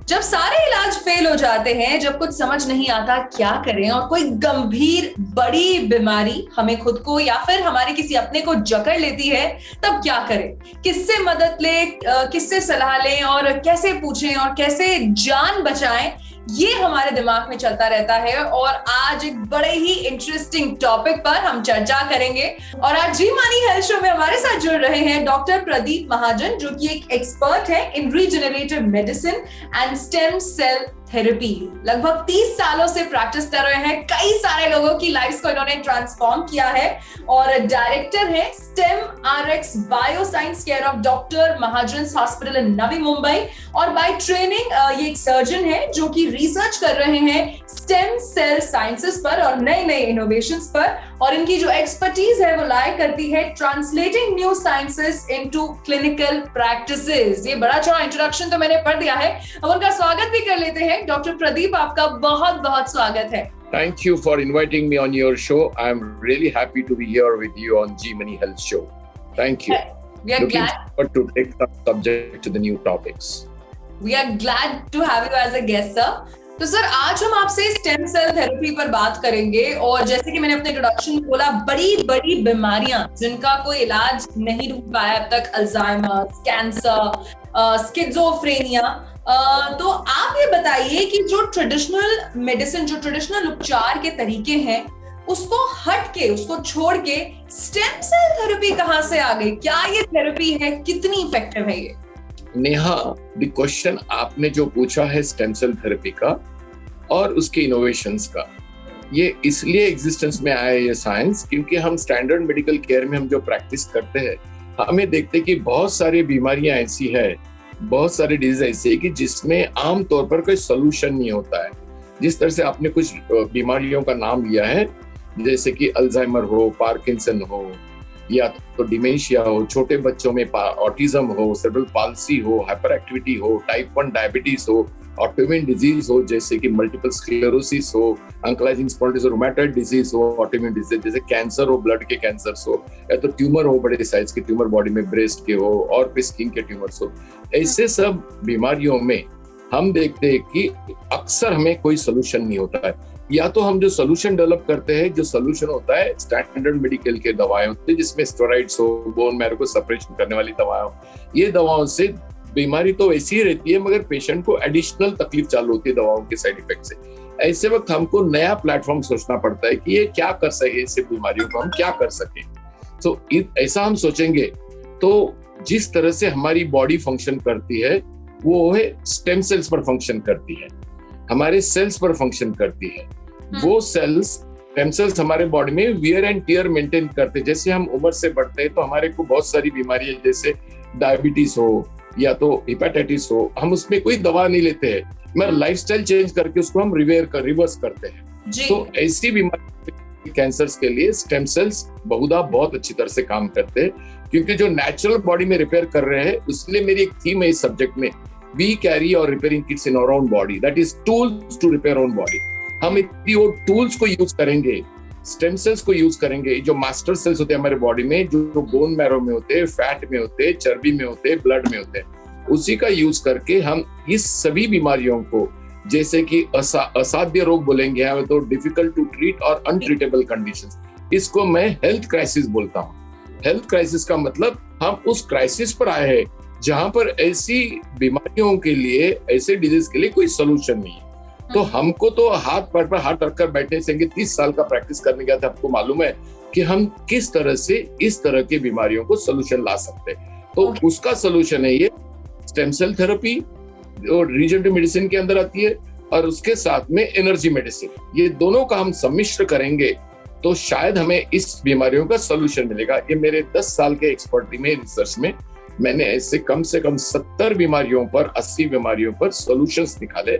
जब सारे इलाज फेल हो जाते हैं, जब कुछ समझ नहीं आता क्या करें और कोई गंभीर बड़ी बीमारी हमें खुद को या फिर हमारे किसी अपने को जकड़ लेती है, तब क्या करें? किससे मदद लें, किससे सलाह लें और कैसे पूछें और कैसे जान बचाएं, ये हमारे दिमाग में चलता रहता है। और आज एक बड़े ही इंटरेस्टिंग टॉपिक पर हम चर्चा करेंगे। और आज जी मनी हेल्थ शो में हमारे साथ जुड़ रहे हैं डॉक्टर प्रदीप महाजन, जो कि एक एक्सपर्ट है in regenerative medicine and stem cell therapy. लगभग 30 सालों से प्रैक्टिस कर रहे हैं, कई सारे लोगों की लाइफ्स को इन्होंने ट्रांसफॉर्म किया है और डायरेक्टर है stem RX bioscience care of doctor Mahajan hospital in Navi Mumbai. और बाय ट्रेनिंग ये एक सर्जन है जो कि रिसर्च कर रहे हैं स्टेम सेल साइंसेस पर और नए नए इनोवेशंस पर। और इनकी जो एक्सपर्टीज है वो लाया करती है translating new sciences into clinical practices. ये बड़ा चौड़ा इंट्रोडक्शन तो मैंने पढ़ दिया है, अब उनका स्वागत भी कर लेते हैं। डॉक्टर प्रदीप, आपका बहुत बहुत स्वागत है। Thank you for inviting me on your show. I'm really happy to be here with you on G Money Health Show. Thank you. We are Looking glad forward to take the subject to the new topics. We are glad to have you as a guest, sir. तो sir, आज हम आपसे stem cell therapy पर बात करेंगे। और जैसे कि मैंने अपने इंट्रोडक्शन में बोला, बड़ी बड़ी बीमारियां जिनका कोई इलाज नहीं ढूंढ पाया अब तक, अल्जाइमर, कैंसर, स्किज़ोफ्रेनिया। तो आप ये बताइए कि जो ट्रेडिशनल मेडिसिन, जो ट्रेडिशनल उपचार के तरीके हैं, उसको हट के, उसको छोड़ के स्टेम सेल थेरेपी कहाँ से आ गई? क्या ये थेरेपी है? कितनी इफेक्टिव है ये? नेहा, द क्वेश्चन आपने जो पूछा है स्टेम सेल थेरेपी का और उसके इनोवेशंस का, ये इसलिए एग्जिस्टेंस में आया ये साइंस क्योंकि हम स्टैंडर्ड मेडिकल केयर में हम जो प्रैक्टिस करते हैं, हमें देखते कि बहुत सारी बीमारियां ऐसी है, बहुत सारी डिजीज ऐसी है कि जिसमें आम तौर पर कोई सोल्यूशन नहीं होता है। जिस तरह से आपने कुछ बीमारियों का नाम लिया है, जैसे कि अल्जाइमर हो, पार्किंसन हो, या तो डिमेंशिया हो, छोटे बच्चों में ऑटिज्म हो, सेरेब्रल पाल्सी हो, हाइपर एक्टिविटी हो, टाइप 1 डायबिटीज हो, ऑटोइम्यून डिजीज हो जैसे कि मल्टीपल स्क्लेरोसिस हो, एंकाइलोजिंग स्पॉन्डिलोसिस, रूमेटॉइड डिजीज हो, ऑटोइम्यून डिजीज जैसे कैंसर हो, ब्लड के कैंसर्स हो, या तो ट्यूमर हो, बड़े साइज के ट्यूमर बॉडी में ब्रेस्ट के हो और फिर स्किन के ट्यूमर्स हो। ऐसे सब बीमारियों में हम देखते हैं कि अक्सर हमें कोई सोल्यूशन नहीं होता है। या तो हम जो सोल्यूशन डेवलप करते हैं, जो सोल्यूशन होता है स्टैंडर्ड मेडिकल के दवाएं होती है, जिसमें स्टेरॉइड्स हो, बोन मैरो को सेपरेशन करने वाली दवाएं हो। ये दवाओं से बीमारी तो वैसी ही रहती है, मगर पेशेंट को एडिशनल तकलीफ चालू होती है दवाओं के साइड इफेक्ट से। ऐसे वक्त हमको नया प्लेटफॉर्म सोचना पड़ता है कि ये क्या कर सके, इससे बीमारियों को हम क्या कर सके। तो ऐसा हम सोचेंगे तो जिस तरह से हमारी बॉडी फंक्शन करती है वो है स्टेम सेल्स पर फंक्शन करती है, हमारे सेल्स पर फंक्शन करती है। वो सेल्स, स्टेम सेल्स हमारे बॉडी में वियर एंड टियर मेंटेन करते हैं। जैसे हम उम्र से बढ़ते हैं तो हमारे को बहुत सारी बीमारियां, जैसे डायबिटीज हो या तो हेपेटाइटिस हो, हम उसमें कोई दवा नहीं लेते हैं, मगर लाइफस्टाइल चेंज करके उसको हम रिवर्स करते हैं। तो ऐसी बीमारी, कैंसर्स के लिए स्टेम सेल्स बहुधा बहुत अच्छी तरह से काम करते हैं, क्योंकि जो नेचुरल बॉडी में रिपेयर कर रहे हैं। इसलिए मेरी एक थीम है इस सब्जेक्ट में, we carry our repairing kits in our own body, that is tools to repair own body. हम इतनी वो टूल्स को यूज करेंगे, स्टेम सेल्स को यूज करेंगे, जो मास्टर सेल्स होते हैं हमारे बॉडी में, जो बोन मैरो में होते हैं, फैट में होते हैं, चर्बी में होते हैं, ब्लड में होते हैं, उसी का यूज करके हम इस सभी बीमारियों को, जैसे कि असाध्य रोग बोलेंगे हमें तो, डिफिकल्ट टू ट्रीट और अनट्रीटेबल कंडीशंस, इसको मैं हेल्थ क्राइसिस बोलता हूँ। हेल्थ क्राइसिस का मतलब हम उस क्राइसिस पर आए हैं जहां पर ऐसी बीमारियों के लिए, ऐसे डिजीज के लिए कोई सोल्यूशन नहीं है। तो हमको तो हाथ पैर पर हाथ रखकर बैठने से 30 साल का प्रैक्टिस करने के बाद आपको मालूम है कि हम किस तरह से इस तरह की बीमारियों को सोल्यूशन ला सकते हैं। तो उसका सोल्यूशन है ये स्टेम सेल थेरेपी, और रीजनरेटिव मेडिसिन के अंदर आती है, और उसके साथ में एनर्जी मेडिसिन। ये दोनों का हम सम्मिश्र करेंगे तो शायद हमें इस बीमारियों का सोल्यूशन मिलेगा। ये मेरे 10 साल के एक्सपर्टी में, रिसर्च में मैंने ऐसे कम से कम 70 बीमारियों पर, 80 बीमारियों पर सोल्यूशंस निकाले।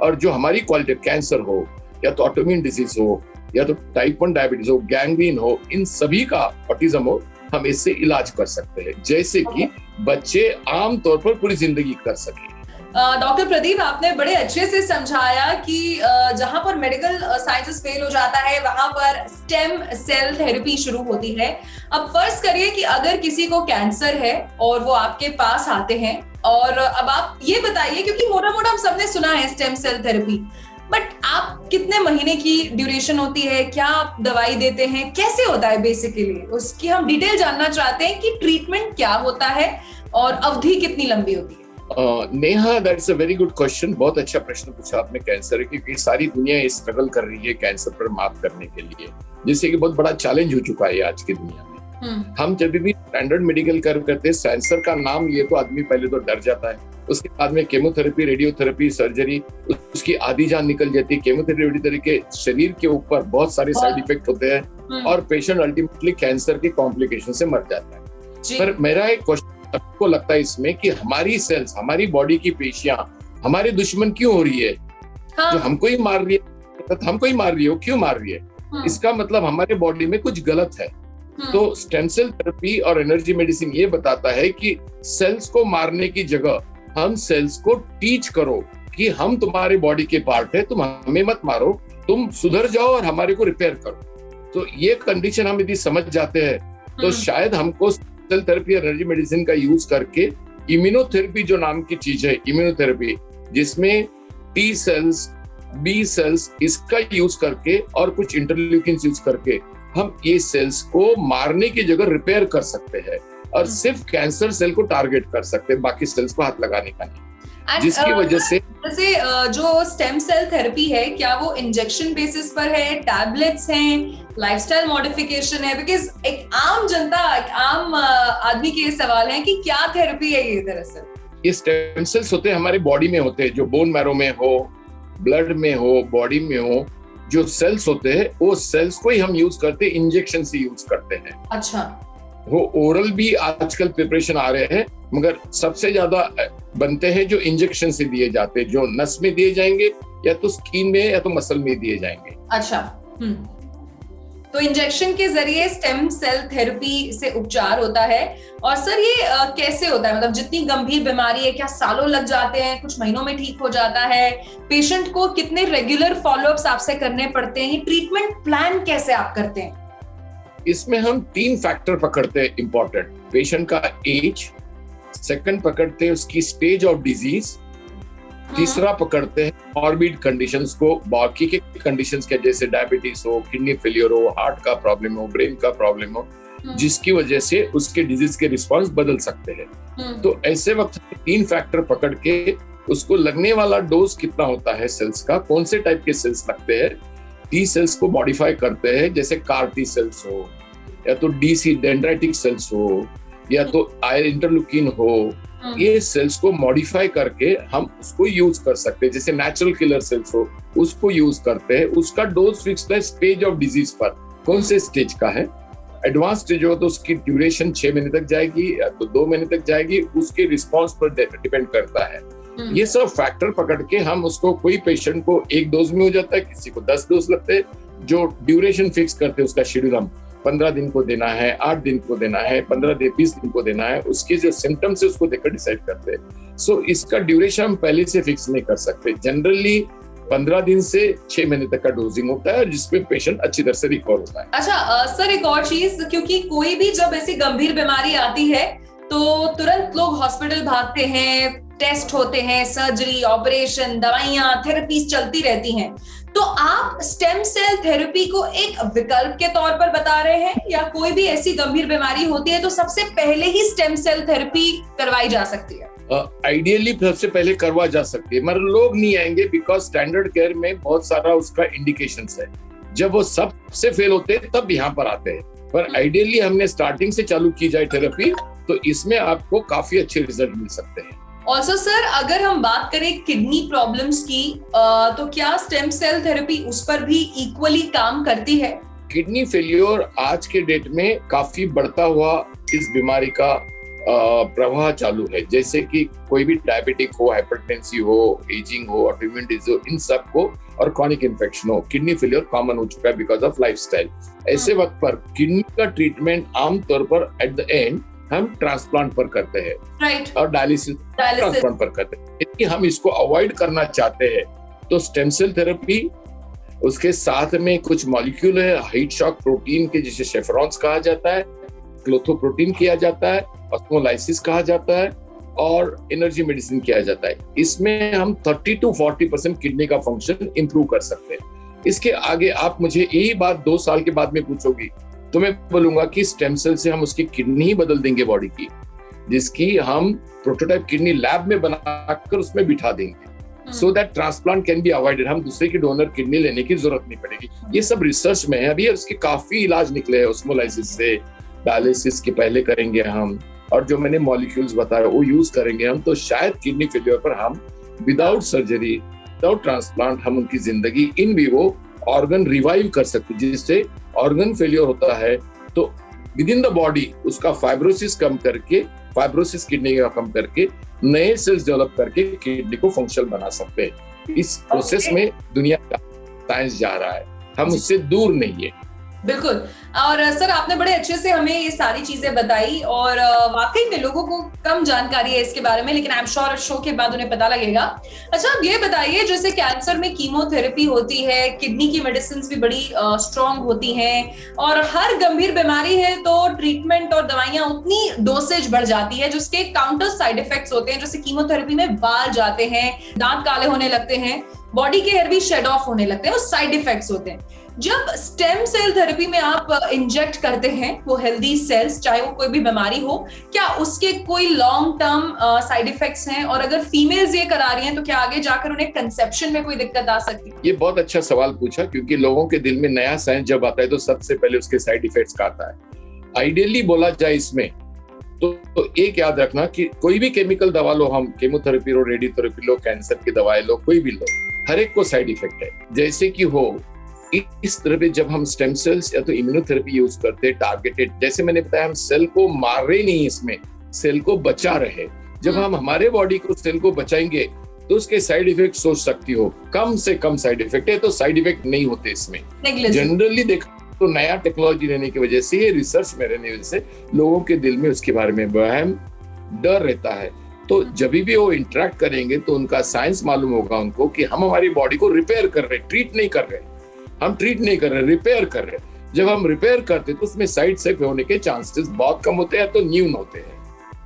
और जो हमारी क्वालिटी, कैंसर हो या तो ऑटोइम्यून डिजीज हो या तो टाइप 1 डायबिटीज हो, गैंग्रीन हो, इन सभी का, ऑटिज्म हो, हम इससे इलाज कर सकते हैं, जैसे कि बच्चे आम तौर पर पूरी जिंदगी कर सके। डॉक्टर प्रदीप, आपने बड़े अच्छे से समझाया कि जहां पर मेडिकल साइंसेस फेल हो जाता है वहां पर स्टेम सेल थेरेपी शुरू होती है। अब फर्ज करिए कि अगर किसी को कैंसर है और वो आपके पास आते हैं और अब आप ये बताइए, क्योंकि मोटा मोटा हम सबने सुना है स्टेम सेल थेरेपी, बट आप कितने महीने की ड्यूरेशन होती है, क्या आप दवाई देते हैं, कैसे होता है बेसिकली, उसकी हम डिटेल जानना चाहते हैं कि ट्रीटमेंट क्या होता है और अवधि कितनी लंबी होती है। Neha, that's a very good question. बहुत अच्छा प्रश्न पूछा आपने कैंसर, क्योंकि सारी दुनिया स्ट्रगल कर रही है कैंसर पर मात करने के लिए, जिससे कि बहुत बड़ा चैलेंज हो चुका है आज की दुनिया में। हम जब भी स्टैंडर्ड मेडिकल कर्व करते हैं, कैंसर का नाम लिए तो आदमी पहले तो डर जाता है, उसके बाद में केमोथेरेपी, रेडियोथेरेपी, सर्जरी, उसकी आधी जान निकल जाती है। केमोथेरेपी, रेडियोथेरेपी के शरीर के ऊपर बहुत सारे साइड इफेक्ट होते हैं और पेशेंट अल्टीमेटली कैंसर के कॉम्प्लिकेशन से मर जाता है। पर मेरा एक क्वेश्चन सबको लगता है इसमें कि हमारी सेल्स, हमारी बॉडी की पेशियां हमारे दुश्मन क्यों हो रही है? जो हमको ही मार रही है, हमको ही मार रही है, क्यों मार रही है? इसका मतलब हमारे बॉडी में कुछ गलत है। तो स्टेम सेल थेरेपी और एनर्जी मेडिसिन ये बताता है कि सेल्स को मारने की जगह हम सेल्स को टीच करो कि हम तुम्हारे बॉडी के पार्ट है, तुम हमें मत मारो, तुम सुधर जाओ और हमारे को रिपेयर करो। तो ये कंडीशन हम यदि समझ जाते हैं तो शायद हमको सेल थेरेपी, एनर्जी मेडिसिन का यूज करके इम्यूनोथेरेपी जो नाम की चीज है, इम्यूनोथेरेपी जिसमें टी सेल्स, बी सेल्स, इसका यूज करके और कुछ इंटरल्यूकिन्स यूज करके हम ये सेल्स को मारने की जगह रिपेयर कर सकते हैं और सिर्फ कैंसर सेल को टारगेट कर सकते हैं, बाकी सेल्स को हाथ लगाने का नहीं। जिसकी वजह से जैसे जो स्टेम सेल थेरेपी है, क्या वो इंजेक्शन बेसिस पर है, टैबलेट्स हैं, लाइफस्टाइल मॉडिफिकेशन है? बिकॉज एक आम जनता, एक आम आदमी के ये सवाल है कि क्या थेरेपी है ये दरअसल। ये स्टेम सेल्स होते हैं हमारे बॉडी में होते हैं, जो बोन मैरो में हो, ब्लड में हो, बॉडी में हो, जो सेल्स होते हैं वो सेल्स को ही हम यूज करते हैं, इंजेक्शन से यूज करते हैं। अच्छा। वो ओरल भी आजकल प्रिपरेशन आ रहे हैं, मगर सबसे ज्यादा बनते हैं जो इंजेक्शन से दिए जाते हैं, जो नस में दिए जाएंगे या तो स्किन में या तो मसल में दिए जाएंगे। अच्छा। तो इंजेक्शन के जरिए स्टेम सेल थेरेपी से उपचार होता है। और सर ये कैसे होता है, मतलब जितनी गंभीर बीमारी है, क्या सालों लग जाते हैं, कुछ महीनों में ठीक हो जाता है? पेशेंट को कितने रेगुलर फॉलोअप्स आपसे करने पड़ते हैं? ट्रीटमेंट प्लान कैसे आप करते हैं? इसमें हम 3 फैक्टर पकड़ते हैं इंपॉर्टेंट। पेशेंट का एज, सेकंड पकड़ते हैं उसकी स्टेज ऑफ डिजीज, तीसरा पकड़ते हैं मॉर्बिड कंडीशंस को, बाकी के कंडीशंस के जैसे डायबिटीज हो, किडनी फेलियर हो, हार्ट का प्रॉब्लम हो, ब्रेन का प्रॉब्लम हो, जिसकी वजह से उसके डिजीज के रिस्पॉन्स बदल सकते हैं। तो ऐसे वक्त 3 फैक्टर पकड़ के उसको लगने वाला डोज कितना होता है सेल्स का, कौन से टाइप के सेल्स लगते हैं, टी सेल्स को मॉडिफाई करते हैं, जैसे कार टी सेल्स हो या तो डीसी डेंड्राइटिक सेल्स हो या तो आयर इंटरल्यूकिन हो, ये सेल्स को मॉडिफाई करके हम उसको यूज कर सकते हैं। जैसे नेचुरल किलर सेल्स हो उसको यूज करते हैं। उसका डोज फिक्स है स्टेज ऑफ डिजीज पर, कौन से स्टेज का है। एडवांस स्टेज हो तो उसकी ड्यूरेशन 6 महीने तक जाएगी या तो 2 महीने तक जाएगी, उसके रिस्पॉन्स पर डिपेंड करता है। ये सब फैक्टर पकड़ के हम उसको, कोई पेशेंट को 1 डोज में हो जाता है, किसी को 10 डोज लगते हैं। जो ड्यूरेशन फिक्स करते हैं उसका शेड्यूल हम 15 दिन को देना है, 8 दिन को देना है, 15 दिन 20 दिन को देना है, उसके जो सिम्टम्स है उसको देखकर डिसाइड करते हैं। सो इसका ड्यूरेशन हम पहले से फिक्स नहीं कर सकते। जनरली 15 दिन से 6 महीने तक का डोजिंग होता है जिसमें पेशेंट अच्छी तरह से रिकवर होता है। अच्छा सर, एक और चीज, क्योंकि कोई भी जब ऐसी गंभीर बीमारी आती है तो तुरंत लोग हॉस्पिटल भागते हैं, टेस्ट होते हैं, सर्जरी, ऑपरेशन, दवाइयां, थेरेपीज चलती रहती हैं। तो आप स्टेम सेल थेरेपी को एक विकल्प के तौर पर बता रहे हैं, या कोई भी ऐसी गंभीर बीमारी होती है तो सबसे पहले ही स्टेम सेल थेरेपी करवाई जा सकती है? आइडियली सबसे पहले करवा जा सकती है, मगर लोग नहीं आएंगे बिकॉज स्टैंडर्ड केयर में बहुत सारा उसका इंडिकेशंस है। जब वो सबसे फेल होते हैं तब यहाँ पर आते हैं। पर आइडियली हमने स्टार्टिंग से चालू की जाए थेरेपी तो इसमें आपको काफी अच्छे रिजल्ट मिल सकते हैं। ऑल्सो सर, अगर हम बात करें किडनी प्रॉब्लम्स की, तो क्या स्टेम सेल थेरेपी उस पर भी इक्वली काम करती है? किडनी फेलियर आज के डेट में काफी बढ़ता हुआ इस बीमारी का प्रवाह चालू है। जैसे कि कोई भी डायबिटिक हो, हाइपरटेंसिव हो, एजिंग हो, ऑटोइम्यून डिजीज हो, इन सब को, और क्रॉनिक इन्फेक्शन हो, किडनी फेलियर कॉमन हो चुका है बिकॉज ऑफ लाइफस्टाइल। ऐसे वक्त पर किडनी का ट्रीटमेंट आमतौर पर एट द एंड हम ट्रांसप्लांट पर करते हैं, राइट, और डायलिसिस ट्रांसप्लांट पर करते हैं। यदि हम इसको अवॉइड करना चाहते हैं तो स्टेम सेल थेरेपी, उसके साथ में कुछ मॉलिक्यूल है हीट शॉक प्रोटीन के, जिसे शेफरॉन्स कहा जाता है, क्लोथोप्रोटीन किया जाता है, ऑस्मोलाइसिस कहा जाता है, और एनर्जी मेडिसिन किया जाता है। इसमें हम 30 to 40% किडनी का फंक्शन इंप्रूव कर सकते हैं। इसके आगे आप मुझे यही बात 2 साल के बाद में पूछोगी तो मैं बोलूंगा कि स्टेम सेल से हम उसकी किडनी ही बदल देंगे बॉडी की, जिसकी हम प्रोटोटाइप किडनी लैब में बनाकर उसमें बिठा देंगे, so that transplant can be avoided. हम दूसरे की डोनर किडनी लेने की जरूरत नहीं पड़ेगी। ये सब रिसर्च में है, अभी उसके काफी इलाज निकले हैं। ऑस्मोलाइसिस से, डायलिसिस के पहले करेंगे हम, और जो मैंने मॉलिक्यूल्स बताया वो यूज करेंगे हम, तो शायद किडनी फेलियर पर हम विदाउट सर्जरी, विदाउट ट्रांसप्लांट हम उनकी जिंदगी इन विवो ऑर्गन रिवाइव कर सकते, जिससे ऑर्गन फेलियर होता है तो विद इन द बॉडी उसका फाइब्रोसिस कम करके, फाइब्रोसिस किडनी का कम करके नए सेल्स डेवलप करके किडनी को फंक्शनल बना सकते हैं। इस प्रोसेस में दुनिया का साइंस जा रहा है, हम उससे दूर नहीं है। बिल्कुल। और सर आपने बड़े अच्छे से हमें ये सारी चीजें बताई, और वाकई में लोगों को कम जानकारी है इसके बारे में, लेकिन आई एम श्योर शो के बाद उन्हें पता लगेगा। अच्छा, अब ये बताइए, जैसे कैंसर में कीमोथेरेपी होती है, किडनी की मेडिसिन भी बड़ी स्ट्रॉन्ग होती हैं, और हर गंभीर बीमारी है तो ट्रीटमेंट और दवाइयां उतनी डोसेज बढ़ जाती है, जिसके काउंटर साइड इफेक्ट्स होते हैं। जैसे कीमोथेरेपी में बाल जाते हैं, दांत काले होने लगते हैं, बॉडी के हेयर भी शेड ऑफ होने लगते हैं, वो साइड इफेक्ट्स होते हैं। जब स्टेम सेल थेरेपी में आप इंजेक्ट करते हैं वो हेल्दी सेल्स, चाहे वो कोई भी बीमारी हो, क्या उसके कोई लॉन्ग टर्म साइड इफेक्ट्स हैं? और अगर फीमेल्स ये करा रही हैं तो क्या आगे जाकर उन्हें कंसेप्शन में कोई दिक्कत आ सकती है? ये बहुत अच्छा सवाल पूछा, क्योंकि लोगों के दिल में नया साइंस जब आता है तो सबसे पहले उसके साइड इफेक्ट्स का आता है। आइडियली बोला जाए इसमें तो एक याद रखना कि कोई भी केमिकल दवा लो, हम केमोथेरेपी लो, रेडियोथेरेपी लो, कैंसर की दवाएं लो, कोई भी लो, हर एक को साइड इफेक्ट है। जैसे कि हो इस तरह पे जब हम स्टेम सेल्स या तो इम्यूनोथेरेपी यूज करते हैं टारगेटेड, जैसे मैंने बताया हम सेल को मार रहे नहीं, इसमें सेल को बचा रहे। जब हम हमारे बॉडी को सेल को बचाएंगे तो उसके साइड इफेक्ट सोच सकती हो कम से कम साइड इफेक्ट है, तो साइड इफेक्ट नहीं होते इसमें जनरली। देखा तो नया टेक्नोलॉजी रहने की वजह से, रिसर्च में रहने की वजह से लोगों के दिल में उसके बारे में वहम, डर रहता है। तो जब भी वो इंटरेक्ट करेंगे तो उनका साइंस मालूम होगा उनको कि हम हमारी बॉडी को रिपेयर कर रहे, ट्रीट नहीं कर रहे, हम ट्रीट नहीं कर रहे, रिपेयर कर रहे। जब हम रिपेयर करते तो उसमें साइड इफेक्ट होने के चांसेस बहुत कम होते हैं, तो न्यून होते हैं।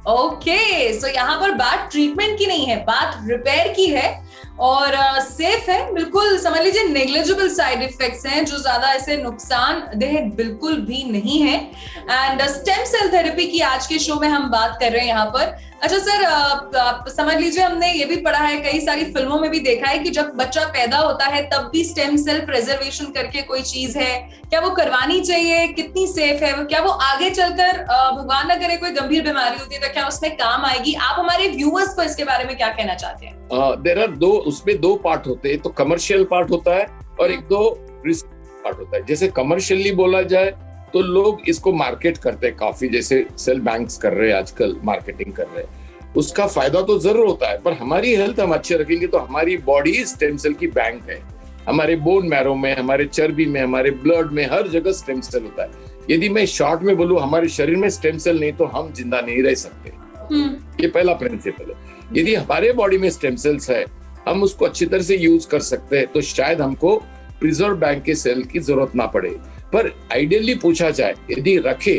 ओके, सो यहाँ पर बात ट्रीटमेंट की नहीं है, बात रिपेयर की है, और सेफ है बिल्कुल। समझ लीजिए नेग्लिजिबल साइड इफेक्ट्स हैं, जो ज्यादा ऐसे नुकसानदेह बिल्कुल भी नहीं है। एंड स्टेम सेल थेरेपी की आज के शो में हम बात कर रहे हैं यहाँ पर। अच्छा सर, आप समझ लीजिए हमने ये भी पढ़ा है, कई सारी फिल्मों में भी देखा है कि जब बच्चा पैदा होता है तब भी स्टेम सेल प्रिजर्वेशन करके कोई चीज है, क्या वो करवानी चाहिए? कितनी सेफ है? क्या वो आगे चलकर भगवान न करे कोई गंभीर बीमारी होती है तो क्या उसमें काम आएगी? आप हमारे व्यूअर्स को इसके बारे में क्या कहना चाहते हैं? देयर आर उसमें दो पार्ट होते हैं, तो कमर्शियल पार्ट होता है और एक दो रिसर्च पार्ट होता है। जैसे कमर्शियली बोला जाए तो लोग इसको मार्केट करते हैं काफी, जैसे सेल बैंक्स कर रहे हैं आजकल, मार्केटिंग कर रहे हैं। उसका फायदा तो जरूर होता है, पर हमारी हेल्थ हम अच्छे रखेंगे तो हमारी बॉडी स्टेम सेल की बैंक है। हमारे बोन मैरो में, हमारे चर्बी में, हमारे ब्लड में, हर जगह स्टेम सेल होता है। यदि मैं शॉर्ट में बोलूं, हमारे शरीर में स्टेम सेल नहीं तो हम जिंदा नहीं रह सकते। ये पहला प्रिंसिपल है। यदि हमारे बॉडी में स्टेम सेल्स है, हम उसको अच्छी तरह से यूज कर सकते हैं, तो शायद हमको प्रिजर्व बैंक के सेल की जरूरत ना पड़े। पर आइडियली पूछा जाए, यदि रखे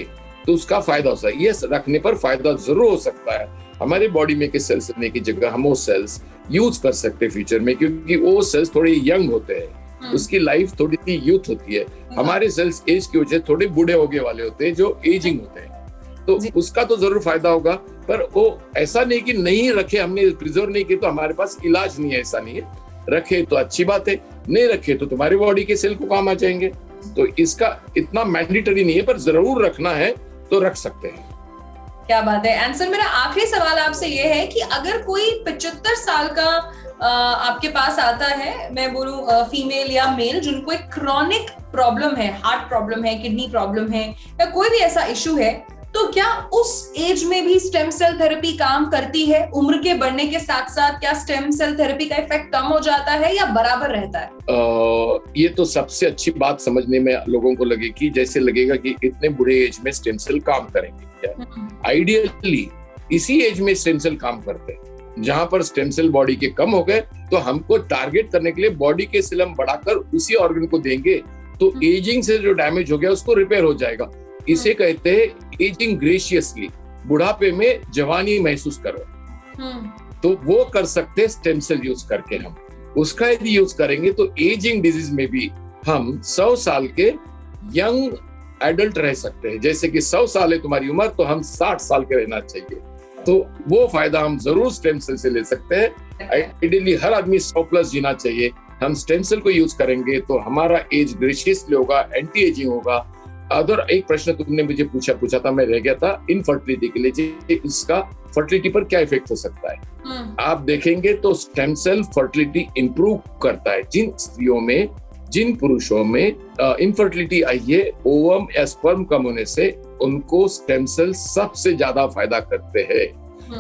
तो उसका फायदा हो सकता है। यस, रखने पर फायदा जरूर हो सकता है। हमारे बॉडी में के सेल्स रखने की जगह हम वो सेल्स यूज कर सकते हैं फ्यूचर में, क्योंकि वो सेल्स थोड़े यंग होते हैं, उसकी लाइफ थोड़ी सी यूथ होती है। हमारे सेल्स एज की वजह से थोड़े बूढ़े होने वाले होते हैं, जो एजिंग होते हैं, तो उसका तो जरूर फायदा होगा। पर वो ऐसा नहीं कि नहीं रखे, हमने प्रिजर्व नहीं किया तो हमारे पास इलाज नहीं है, ऐसा नहीं है। रखे तो अच्छी बात है, नहीं रखे तो तुम्हारी बॉडी के सेल को काम आ जाएंगे। तो इसका इतना मैंडेटरी नहीं है, पर जरूर रखना है तो रख सकते हैं। क्या बात है। आंसर, मेरा आखिरी सवाल आपसे ये है कि अगर कोई 75 साल का आपके पास आता है, मैं बोलूं फीमेल या मेल, जिनको एक क्रॉनिक प्रॉब्लम है, हार्ट प्रॉब्लम है, किडनी प्रॉब्लम है, या कोई भी ऐसा इशू है, तो क्या उस एज में भी स्टेम सेल थेरेपी काम करती है? उम्र के बढ़ने के साथ साथ क्या स्टेम सेल थेरेपी का इफेक्ट कम हो जाता है या बराबर रहता है? ये तो सबसे अच्छी बात समझने में लोगों को लगेगी, जैसे लगेगा कि इतने बुढ़े एज में स्टेम सेल काम करेंगे। आइडियली इसी एज में स्टेम सेल काम करते हैं। जहां पर स्टेम सेल बॉडी के कम हो गए तो हमको टारगेट करने के लिए बॉडी के सेल हम बढ़ाकर उसी ऑर्गन को देंगे, तो एजिंग से जो डैमेज हो गया उसको रिपेयर हो जाएगा। इसे कहते हैं एजिंग ग्रेशियसली, बुढ़ापे में जवानी महसूस करो। तो वो कर सकते हैं स्टेम सेल यूज करके। हम उसका यदि यूज करेंगे तो एजिंग डिजीज में भी हम 100 साल के यंग एडल्ट रह सकते हैं। जैसे कि 100 साल है तुम्हारी उम्र तो हम 60 साल के रहना चाहिए, तो वो फायदा हम जरूर स्टेम सेल से ले सकते हैं। आइडियली हर आदमी 100+ जीना चाहिए। हम स्टेम सेल को यूज करेंगे तो हमारा एज ग्रेशियसली होगा, एंटी एजिंग होगा। अदर एक प्रश्न तुमने मुझे पूछा था, मैं रह गया था इनफर्टिलिटी के लिए, इसका फर्टिलिटी पर क्या इफेक्ट हो सकता है। आप देखेंगे तो स्टेम सेल फर्टिलिटी इंप्रूव करता है। जिन स्त्रियों में, जिन पुरुषों में इनफर्टिलिटी आई है, ओवम या स्पर्म कम होने से, उनको स्टेम सेल सबसे ज्यादा फायदा करते हैं।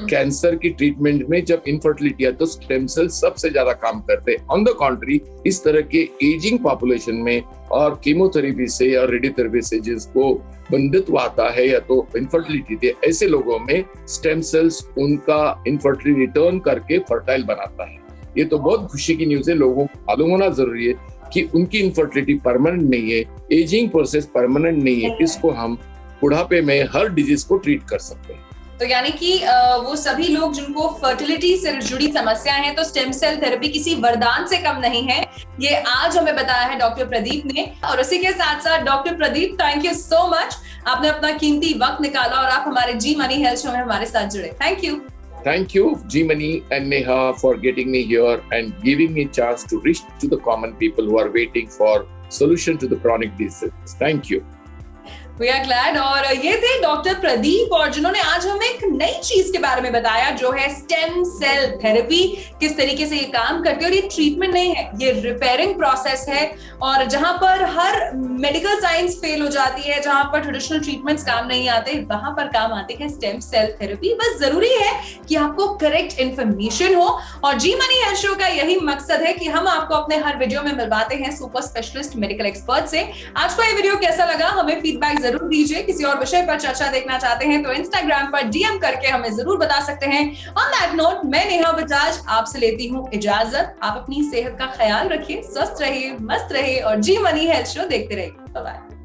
कैंसर की ट्रीटमेंट में जब इनफर्टिलिटी है तो स्टेम सेल सबसे ज्यादा काम करते हैं। ऑन द कॉन्ट्री, इस तरह के एजिंग पॉपुलेशन में और कीमोथेरेपी से या रेडियोथेरेपी से जिसको बंधित्व आता है या तो इनफर्टिलिटी थी, ऐसे लोगों में स्टेम सेल्स उनका इनफर्टिलिटी रिटर्न करके फर्टाइल बनाता है। ये तो बहुत खुशी की न्यूज है। लोगों को मालूम होना जरूरी है कि उनकी इनफर्टिलिटी परमानेंट नहीं है, एजिंग प्रोसेस परमानेंट नहीं है। इसको हम बुढ़ापे में हर डिजीज को ट्रीट कर सकते हैं। तो यानी कि वो सभी लोग जिनको फर्टिलिटी से जुड़ी समस्या है, तो स्टेम सेल थेरेपी किसी वरदान से कम नहीं है। ये आज हमें बताया है डॉक्टर प्रदीप ने। और उसी के साथ साथ doctor Pradeep, thank you so much, आपने अपना कीमती वक्त निकाला और आप हमारे जी मनी हेल्थ शो में हमारे साथ जुड़े। Thank you. Thank you, G Money and Neha, for getting me here and giving me a chance to reach to the common people who are waiting for solution to the chronic disease. Thank you. We are glad। और ये थे doctor Pradeep, और जिन्होंने आज हमें एक नई चीज के बारे में बताया जो है स्टेम सेल थेरेपी, किस तरीके से ये काम करती है। और ये ट्रीटमेंट नहीं है, ये रिपेयरिंग प्रोसेस है। और जहां पर हर मेडिकल साइंस फेल हो जाती है, जहां पर ट्रेडिशनल ट्रीटमेंट्स काम नहीं आते, वहां पर काम आती है स्टेम सेल थेरेपी। बस जरूरी है कि आपको करेक्ट इन्फॉर्मेशन हो। और जी मनी हेल्थ शो का यही मकसद है कि हम आपको अपने हर वीडियो में मिलवाते हैं सुपर स्पेशलिस्ट मेडिकल एक्सपर्ट से। आज का ये वीडियो कैसा लगा, हमें फीडबैक जरूर दीजिए। किसी और विषय पर चर्चा देखना चाहते हैं तो इंस्टाग्राम पर डीएम करके हमें जरूर बता सकते हैं। ऑन दैट नोट, मैं नेहा बजाज आपसे लेती हूँ इजाजत। आप अपनी सेहत का ख्याल रखिए, स्वस्थ रहिए, मस्त रहिए और जी मनी हेल्थ शो देखते रहिए। Bye bye.